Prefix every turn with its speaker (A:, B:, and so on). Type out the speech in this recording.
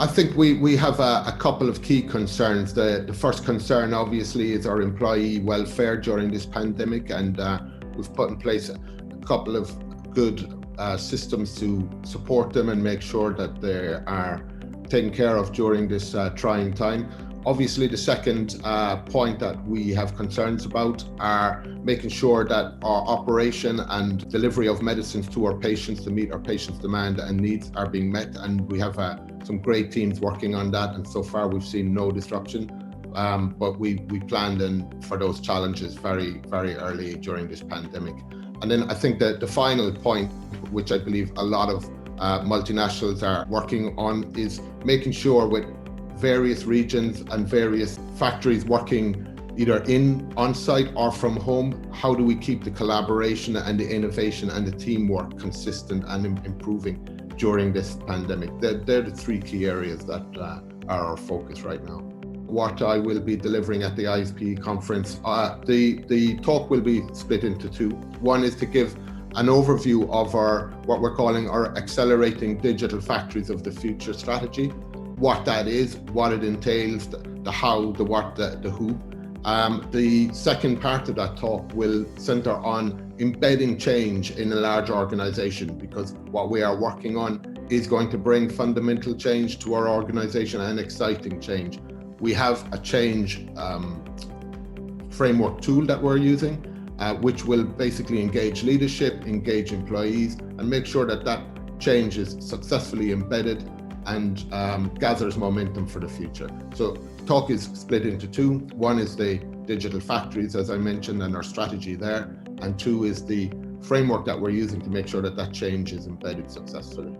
A: I think we have a couple of key concerns. The first concern, obviously, is our employee welfare during this pandemic, and we've put in place a couple of good systems to support them and make sure that they are taken care of during this trying time. Obviously, the second point that we have concerns about are making sure that our operation and delivery of medicines to our patients to meet our patients' demand and needs are being met. And we have some great teams working on that. And so far, we've seen no disruption. But we planned for those challenges very, very early during this pandemic. And then I think that the final point, which I believe a lot of multinationals are working on, is making sure with various regions and various factories working either on-site or from home, how do we keep the collaboration and the innovation and the teamwork consistent and improving during this pandemic? They're the three key areas that are our focus right now. What I will be delivering at the ISPE conference, the talk will be split into two. One is to give an overview of what we're calling our Accelerating Digital Factories of the Future strategy, what that is, what it entails, the how, the what, the who. The second part of that talk will center on embedding change in a large organization, because what we are working on is going to bring fundamental change to our organization and exciting change. We have a change framework tool that we're using, which will basically engage leadership, engage employees, and make sure that that change is successfully embedded and gathers momentum for the future. So the talk is split into two. One is the digital factories, as I mentioned, and our strategy there. And two is the framework that we're using to make sure that that change is embedded successfully.